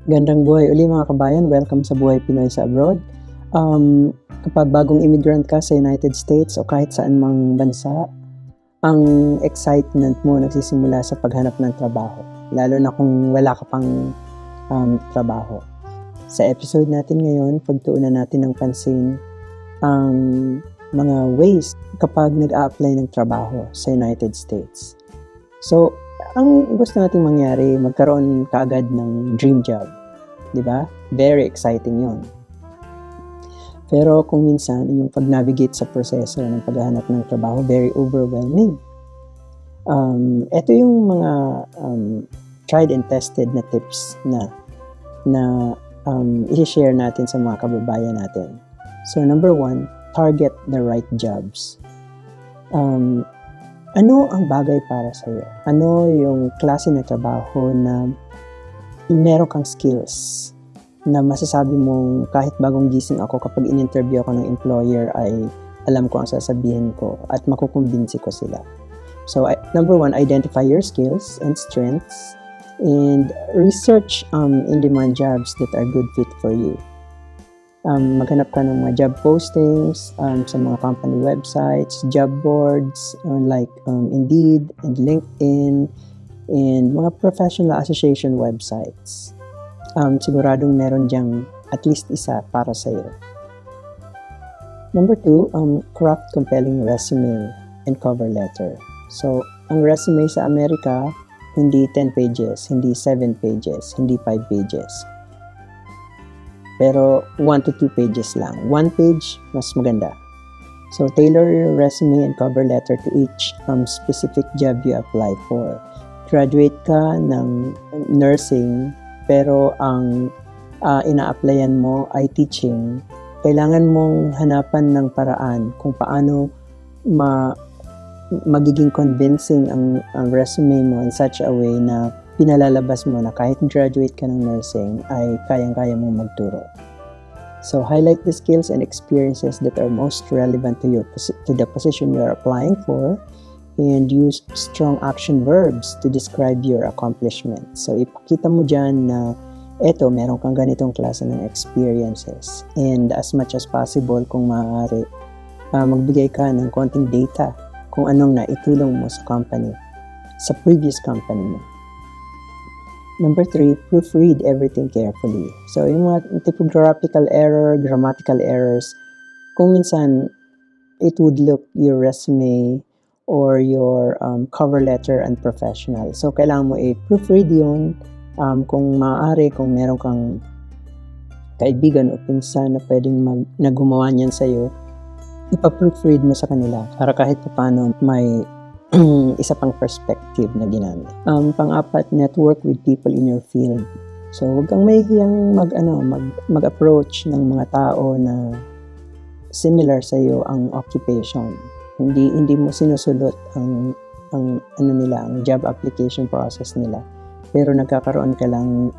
Gandang buhay uli mga kabayan, welcome sa Buhay Pinoy sa Abroad. Kapag bagong immigrant ka sa United States o kahit saan mang bansa, ang excitement mo nagsisimula sa paghanap ng trabaho, lalo na kung wala ka pang trabaho. Sa episode natin ngayon, pagtuunan natin ng pansin ang mga ways kapag nag-a-apply ng trabaho sa United States. So, ang gusto nating mangyari, magkaroon kaagad ng dream job. Di ba? Very exciting yon. Pero kung minsan, yung pag-navigate sa proseso ng paghahanap ng trabaho, very overwhelming. Ito yung mga tried and tested na tips na i-share natin sa mga kababayan natin. So, number 1, target the right jobs. Ano ang bagay para sa'yo? Ano yung klase ng trabaho na meron kang skills na masasabi mong kahit bagong gising ako, kapag in-interview ako ng employer ay alam ko ang sasabihin ko at makukumbinsi ko sila. So, number 1, identify your skills and strengths and research in-demand jobs that are good fit for you. Maghanap ka ng mga job postings sa mga company websites, job boards like Indeed and LinkedIn, and mga professional association websites. Siguradong meron diyang at least isa para sa iyo. Number 2, craft compelling resume and cover letter. So, ang resume sa Amerika, hindi 10 pages, hindi 7 pages, hindi 5 pages. Pero 1 to 2 pages lang. 1 page, mas maganda. So, tailor your resume and cover letter to each specific job you apply for. Graduate ka ng nursing, pero ang ina-applyan mo ay teaching. Kailangan mong hanapan ng paraan kung paano magiging convincing ang resume mo in such a way na pinalalabas mo na kahit graduate ka ng nursing ay kayang-kaya mong magturo. So, highlight the skills and experiences that are most relevant to the position you are applying for, and use strong action verbs to describe your accomplishments. So, ipakita mo dyan na eto, meron kang ganitong klase ng experiences. And as much as possible, kung maaari, magbigay ka ng konting data kung anong naitulong mo sa company, sa previous company mo. Number 3, proofread everything carefully. So, yung mga typographical error, grammatical errors, kung minsan, it would look your resume or your cover letter unprofessional. So, kailangan mo i-proofread yun. Kung maaari, kung meron kang kaibigan o pinsan na pwedeng gumawa niyan sa'yo, ipa-proofread mo sa kanila para kahit paano may isa pang perspective na ginamit. Pang-apat, network with people in your field. So, huwag kang mahihiyang mag-approach ng mga tao na similar sa iyo ang occupation. Hindi mo sinusulot ang job application process nila. Pero nagkakaroon ka lang,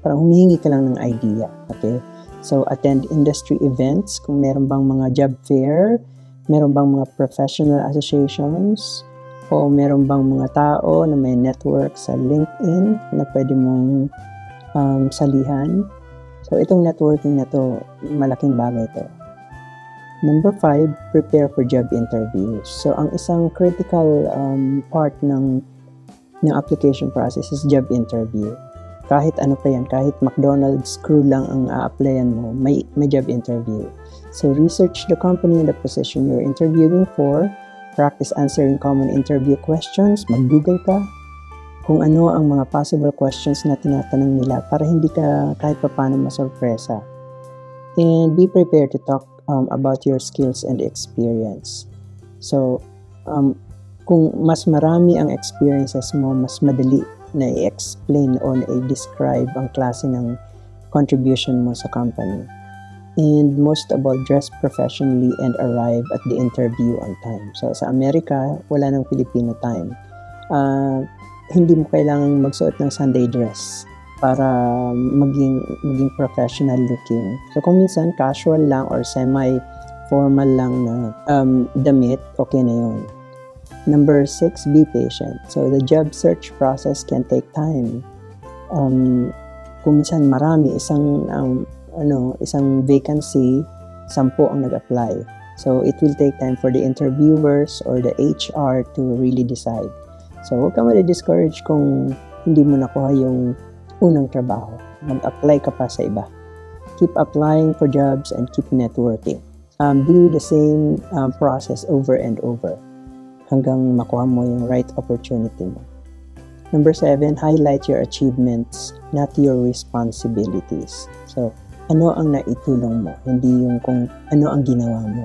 parang humihingi ka lang ng idea. Okay? So, attend industry events. Kung meron bang mga job fair, meron bang mga professional associations, o meron bang mga tao na may network sa LinkedIn na pwede mong salihan. So, itong networking na to, malaking bagay to. Number 5, prepare for job interviews. So, ang isang critical part ng application process is job interview. Kahit ano pa yan, kahit McDonald's crew lang ang a-applyan mo, may job interview. So, research the company and the position you're interviewing for. Practice answering common interview questions. Mag-Google ka kung ano ang mga possible questions na tinatanong nila para hindi ka kahit paano masurpresa. And be prepared to talk about your skills and experience. So, kung mas marami ang experiences mo, mas madali na i-explain o na i-describe ang klase ng contribution mo sa company. And most of all, dress professionally and arrive at the interview on time. So, sa Amerika, wala nang Filipino time. Hindi mo kailangang magsuot ng Sunday dress para maging professional looking. So, kung minsan casual lang or semi-formal lang na damit, okay na yun. Number 6, be patient. So, the job search process can take time. kung minsan marami, isang vacancy, 10 ang nag-apply. So, it will take time for the interviewers or the HR to really decide. So, huwag ka ma-discourage kung hindi mo nakuha yung unang trabaho. Mag-apply ka pa sa iba. Keep applying for jobs and keep networking. Do the same process over and over hanggang makuha mo yung right opportunity mo. Number 7, highlight your achievements, not your responsibilities. So, ano ang naitulong mo, hindi yung kung ano ang ginawa mo.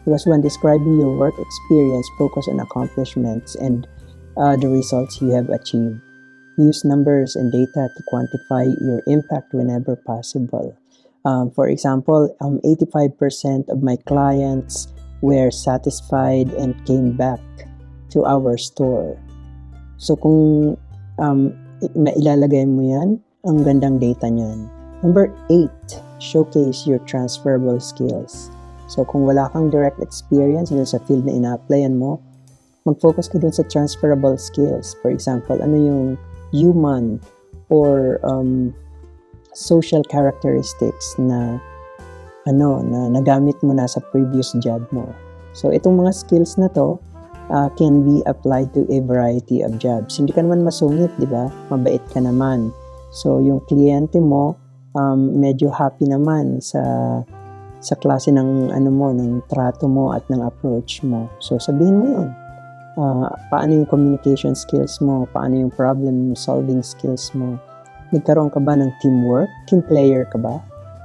Because when describing your work experience, focus on accomplishments and the results you have achieved. Use numbers and data to quantify your impact whenever possible. For example, 85% of my clients were satisfied and came back to our store. So kung mailalagay mo yan, ang gandang data niyan. Number 8, showcase your transferable skills. So kung wala kang direct experience dun sa field na ina-applyan mo, mag-focus ka dun sa transferable skills. For example, ano yung human or social characteristics na nagamit mo na sa previous job mo. So itong mga skills na to can be applied to a variety of jobs. Hindi ka naman masungit, di ba? Mabait ka naman. So yung kliyente mo medyo happy naman sa klase ng ng trato mo at ng approach mo. So sabihin mo yun. Paano yung communication skills mo? Paano yung problem solving skills mo? Nagkaroon ka ba ng teamwork? Team player ka ba?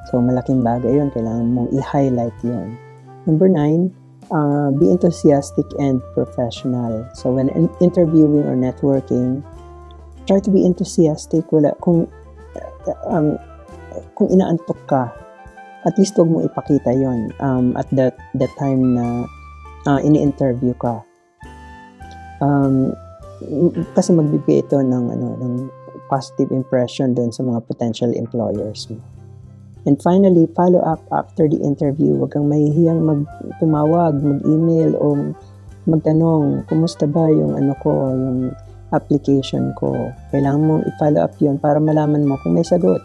So, malaking bagay yun. Kailangan mong i-highlight yun. Number 9, be enthusiastic and professional. So, when interviewing or networking, try to be enthusiastic. Kung inaantok ka, at least huwag mo ipakita yun at that time na ini-interview ka. Kasi magbibigay ito ng positive impression dun sa mga potential employers mo. And finally, follow up after the interview. Huwag kang mahihiyang tumawag, mag-email o magtanong, kumusta ba yung yung application ko. Kailangan mong i-follow up yun para malaman mo kung may sagot.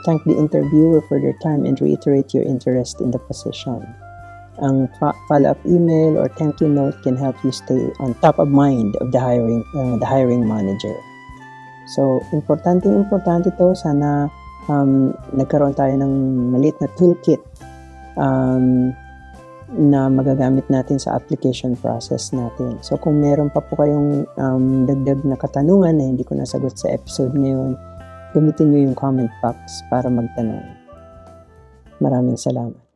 Thank the interviewer for their time and reiterate your interest in the position. Ang follow-up email or thank you note can help you stay on top of mind of the hiring manager. So, importante to. Sana nagkaroon tayo ng maliit na toolkit na magagamit natin sa application process natin. So, kung meron pa po kayong dagdag na katanungan na hindi ko nasagot sa episode ngayon, gamitin nyo yung comment box para magtanong. Maraming salamat.